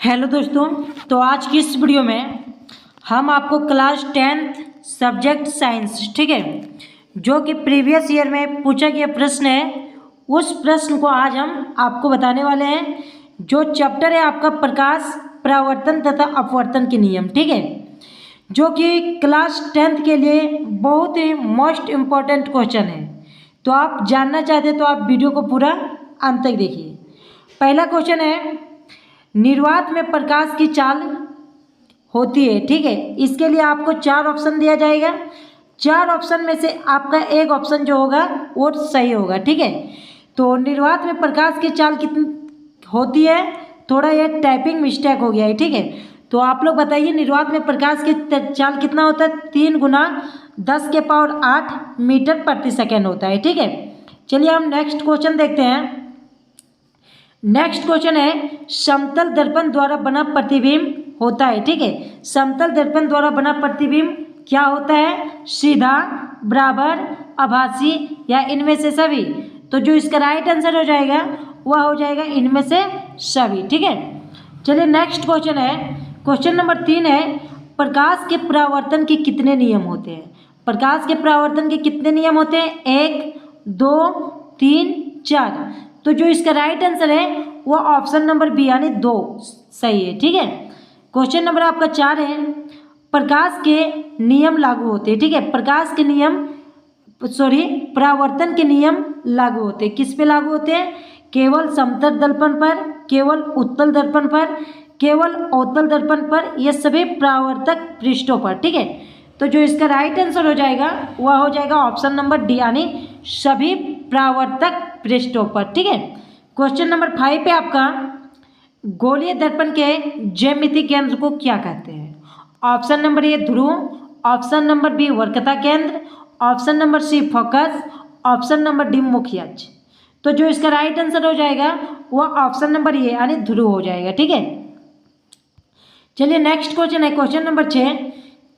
Hello दोस्तों, तो आज की इस वीडियो में हम आपको क्लास 10th सब्जेक्ट साइंस, ठीक है, जो कि प्रीवियस ईयर में पूछा गया प्रश्न है, उस प्रश्न को आज हम आपको बताने वाले हैं। जो चैप्टर है आपका प्रकाश, परावर्तन तथा अपवर्तन के नियम, ठीक है, जो कि क्लास 10th के लिए बहुत ही मोस्ट इम्पॉर्टेंट क्वेश्चन है। तो आप जानना चाहते हैं तो आप वीडियो को पूरा अंत तक देखिए। पहला क्वेश्चन है, निर्वात में प्रकाश की चाल होती है, ठीक है। इसके लिए आपको 4 ऑप्शन दिया जाएगा। 4 ऑप्शन में से आपका एक ऑप्शन जो होगा वो सही होगा, ठीक है। तो निर्वात में प्रकाश की चाल कितनी होती है, थोड़ा ये टाइपिंग मिस्टेक हो गया है, ठीक है। तो आप लोग बताइए, निर्वात में प्रकाश की चाल कितना होता है? 3 गुना 10⁸ मीटर प्रति सेकेंड होता है, ठीक है। चलिए हम नेक्स्ट क्वेश्चन देखते हैं। नेक्स्ट क्वेश्चन है, समतल दर्पण द्वारा बना प्रतिबिंब होता है, ठीक है। समतल दर्पण द्वारा बना प्रतिबिंब क्या होता है? सीधा, बराबर, आभासी या इनमें से सभी? तो जो इसका राइट आंसर हो जाएगा वह हो जाएगा इनमें से सभी, ठीक है। चलिए नेक्स्ट क्वेश्चन है, क्वेश्चन नंबर 3 है, प्रकाश के परावर्तन के कितने नियम होते हैं? प्रकाश के परावर्तन के कितने नियम होते हैं? 1, 2, 3, 4। तो जो इसका राइट आंसर है वो ऑप्शन नंबर बी यानी 2 सही है, ठीक है। क्वेश्चन नंबर आपका 4 है, प्रकाश के नियम लागू होते हैं, ठीक है। प्रकाश के नियम परावर्तन के नियम लागू होते हैं। किस पे लागू होते हैं? केवल समतल दर्पण पर, केवल उत्तल दर्पण पर, केवल अवतल दर्पण पर, ये सभी परावर्तक पृष्ठों पर, ठीक है। तो जो इसका राइट आंसर हो जाएगा वह हो जाएगा ऑप्शन नंबर डी यानी सभी परावर्तक पृष्ठों पर, ठीक है। क्वेश्चन नंबर 5 पे आपका, गोलीय दर्पण के ज्यामिति केंद्र को क्या कहते हैं? ऑप्शन नंबर ए ध्रुव, ऑप्शन नंबर बी वक्रता केंद्र, option number C focus, option number D मुख्य अक्ष। तो जो इसका राइट आंसर हो जाएगा वह ऑप्शन नंबर ए यानी ध्रुव हो जाएगा, ठीक है। चलिए नेक्स्ट क्वेश्चन है, क्वेश्चन नंबर 6,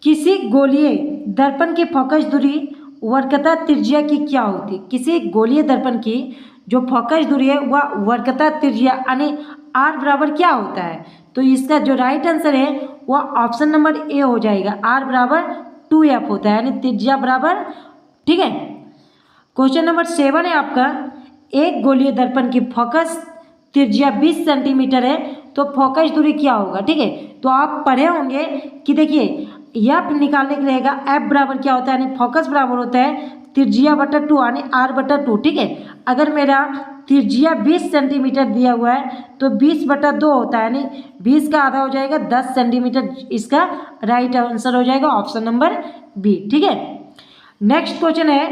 किसी गोलीय दर्पण की फोकस दूरी वक्रता त्रिज्या की क्या होती है? किसी गोलीय दर्पण की जो फोकस दूरी है वह वक्रता त्रिज्या यानी आर बराबर क्या होता है? तो इसका जो राइट आंसर है वह ऑप्शन नंबर ए हो जाएगा, आर बराबर 2f होता है यानी त्रिज्या बराबर, ठीक है। क्वेश्चन नंबर 7 है आपका, एक गोलीय दर्पण की फोकस त्रिज्या 20 सेंटीमीटर है, तो फोकस दूरी क्या होगा, ठीक है। तो आप पढ़े होंगे कि देखिए एफ निकालने के रहेगा, एफ बराबर क्या होता है यानी फोकस बराबर होता है त्रिज्या बटा 2 यानी आर बटा 2, ठीक है। अगर मेरा त्रिज्या 20 सेंटीमीटर दिया हुआ है तो 20 बटा 2 होता है यानी 20 का आधा हो जाएगा 10 सेंटीमीटर। इसका राइट आंसर हो जाएगा ऑप्शन नंबर बी, ठीक है। नेक्स्ट क्वेश्चन है,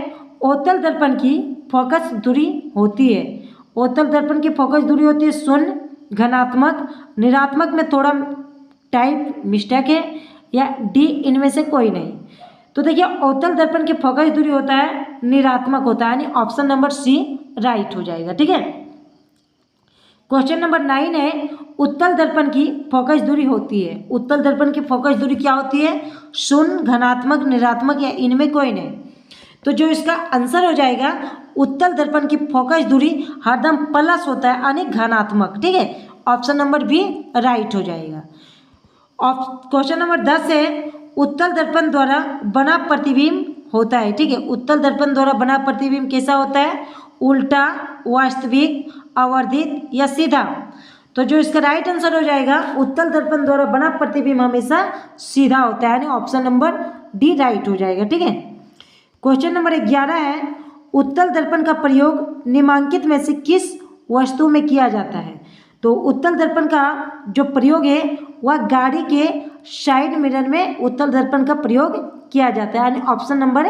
अवतल दर्पण की फोकस दूरी होती है, अवतल दर्पण की फोकस दूरी होती है 0, घनात्मक, निरात्मक में थोड़ा टाइप मिस्टेक है, या डी इनमें से कोई नहीं। तो देखिए अवतल दर्पण की फोकस दूरी होता है निरात्मक होता है यानी ऑप्शन नंबर सी राइट हो जाएगा, ठीक है। क्वेश्चन नंबर 9 है, उत्तल दर्पण की फोकस दूरी होती है, उत्तल दर्पण की फोकस दूरी क्या होती है? 0, घनात्मक, निरात्मक या इनमें कोई नहीं। तो जो इसका आंसर हो जाएगा, उत्तल दर्पण की फोकस दूरी हरदम प्लस होता है यानी घनात्मक, ठीक है। ऑप्शन नंबर बी राइट हो जाएगा। क्वेश्चन नंबर 10 है, उत्तल दर्पण द्वारा बना प्रतिबिंब होता है, ठीक है। उत्तल दर्पण द्वारा बना प्रतिबिंब कैसा होता है? उल्टा, वास्तविक, आवर्धित या सीधा? तो जो इसका राइट आंसर हो जाएगा, उत्तल दर्पण द्वारा बना प्रतिबिंब हमेशा सीधा होता है यानी ऑप्शन नंबर डी राइट हो जाएगा, ठीक है। क्वेश्चन नंबर 11 है, उत्तल दर्पण का प्रयोग निम्नांकित में से किस वस्तु में किया जाता है? तो उत्तल दर्पण का जो प्रयोग है वह गाड़ी के साइड मिरर में उत्तल दर्पण का प्रयोग किया जाता है यानी ऑप्शन नंबर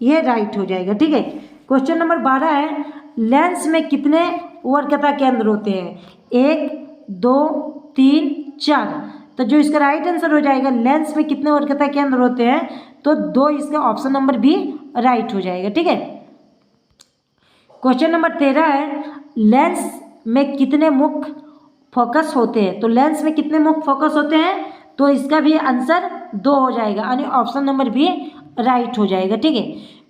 ये राइट हो जाएगा, ठीक है। क्वेश्चन नंबर 12 है, लेंस में कितने वक्रता केंद्र होते हैं? 1, 2, 3, 4। तो जो इसका राइट आंसर हो जाएगा, लेंस में कितने वक्रता केंद्र होते हैं? तो 2, इसका ऑप्शन नंबर बी राइट हो जाएगा, ठीक है। क्वेश्चन नंबर 13 है, लेंस में कितने मुख्य फोकस होते हैं? तो लेंस में कितने मुख्य फोकस होते हैं? तो इसका भी आंसर 2 हो जाएगा यानी ऑप्शन नंबर बी राइट हो जाएगा, ठीक है।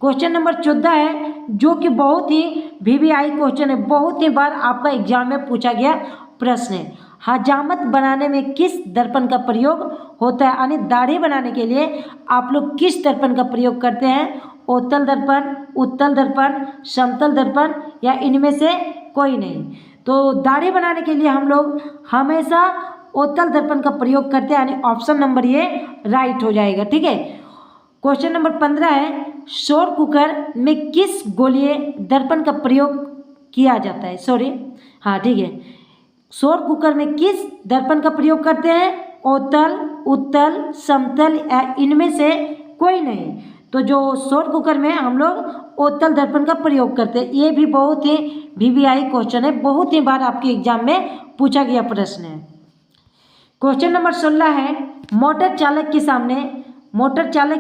क्वेश्चन नंबर 14 है, जो कि बहुत ही वीवीआई क्वेश्चन है, बहुत ही बार आपका एग्जाम में पूछा गया प्रश्न है। हजामत बनाने में किस दर्पण का प्रयोग होता है, यानी दाढ़ी बनाने के लिए आप लोग किस दर्पण का प्रयोग करते हैं? अवतल दर्पण, उत्तल दर्पण, समतल दर्पण या इनमें से कोई नहीं। तो दाढ़ी बनाने के लिए हम लोग हमेशा अवतल दर्पण का प्रयोग करते हैं, यानी ऑप्शन नंबर ये राइट हो जाएगा। ठीक है। क्वेश्चन नंबर 15 है, सौर कुकर में किस गोलीय दर्पण का प्रयोग किया जाता है? हाँ ठीक है, सौर कुकर में किस दर्पण का प्रयोग करते हैं? अवतल, उत्तल, समतल या इनमें से कोई नहीं। तो जो सौर कुकर में हम लोग अवतल दर्पण का प्रयोग करते हैं। ये भी बहुत ही VVI क्वेश्चन है, बहुत ही बार आपके एग्जाम में पूछा गया प्रश्न है। क्वेश्चन नंबर 16 है, मोटर चालक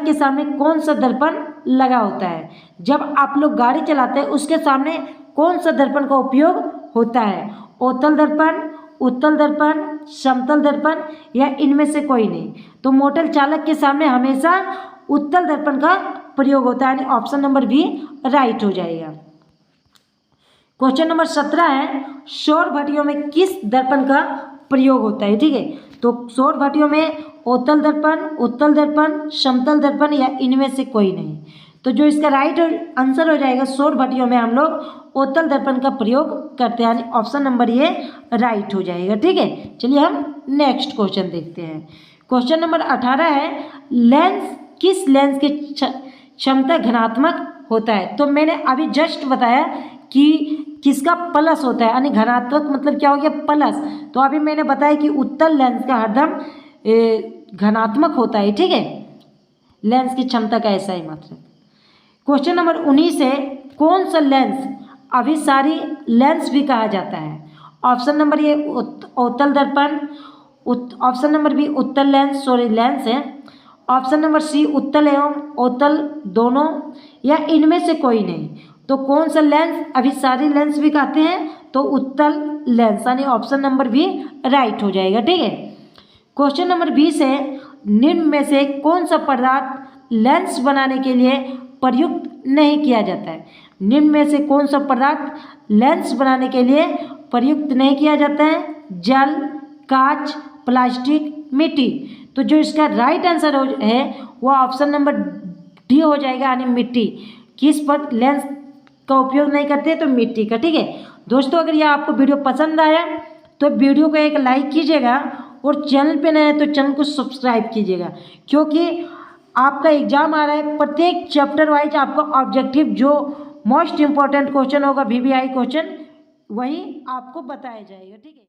के सामने कौन सा दर्पण लगा होता है? जब आप लोग गाड़ी चलाते हैं उसके सामने कौन सा दर्पण का उपयोग होता है? अवतल दर्पण, उत्तल दर्पण, समतल दर्पण या इनमें से कोई नहीं। तो मोटर चालक के सामने हमेशा उत्तल दर्पण का प्रयोग होता है, यानी ऑप्शन नंबर बी राइट हो जाएगा। क्वेश्चन नंबर 17 है, सौर भट्टियों में किस दर्पण का प्रयोग होता है? ठीक है। तो सौर भट्टियों में अवतल दर्पण, उत्तल दर्पण, समतल दर्पण या इनमें से कोई नहीं। तो जो इसका राइट आंसर हो जाएगा, सौर भट्टियों में हम लोग अवतल दर्पण का प्रयोग करते हैं, यानी ऑप्शन नंबर ये राइट हो जाएगा। ठीक है। चलिए हम नेक्स्ट क्वेश्चन देखते हैं। क्वेश्चन नंबर 18 है, किस लेंस की क्षमता घनात्मक होता है? तो मैंने अभी जस्ट बताया कि किसका प्लस होता है, यानी घनात्मक मतलब क्या हो गया? प्लस। तो अभी मैंने बताया कि उत्तल लेंस का हरदम घनात्मक होता है। ठीक है, लेंस की क्षमता का ऐसा ही मतलब। क्वेश्चन नंबर 19 है, कौन सा लेंस अभिसारी लेंस भी कहा जाता है? ऑप्शन नंबर ए अवतल दर्पण, ऑप्शन नंबर बी उत्तल लेंस लेंस है, ऑप्शन नंबर सी उत्तल एवं अवतल दोनों या इनमें से कोई नहीं। तो कौन सा लेंस अभिसारी लेंस भी कहते हैं? तो उत्तल लेंस, यानी ऑप्शन नंबर बी राइट हो जाएगा। ठीक है। क्वेश्चन नंबर 20 है, निम्न में से कौन सा पदार्थ लेंस बनाने के लिए प्रयुक्त नहीं किया जाता है? निम्न में से कौन सा पदार्थ लेंस बनाने के लिए प्रयुक्त नहीं किया जाता है? जल, कांच, प्लास्टिक, मिट्टी। तो जो इसका राइट आंसर है वो ऑप्शन नंबर डी हो जाएगा, यानी मिट्टी। किस पर लेंस का उपयोग नहीं करते? तो मिट्टी का। ठीक है दोस्तों, अगर यह आपको वीडियो पसंद आया तो वीडियो को एक लाइक कीजिएगा और चैनल पे नए हैं तो चैनल को सब्सक्राइब कीजिएगा, क्योंकि आपका एग्जाम आ रहा है। प्रत्येक चैप्टर वाइज आपका ऑब्जेक्टिव जो मोस्ट इंपॉर्टेंट क्वेश्चन होगा VVI क्वेश्चन, वही आपको बताया जाएगा। ठीक है।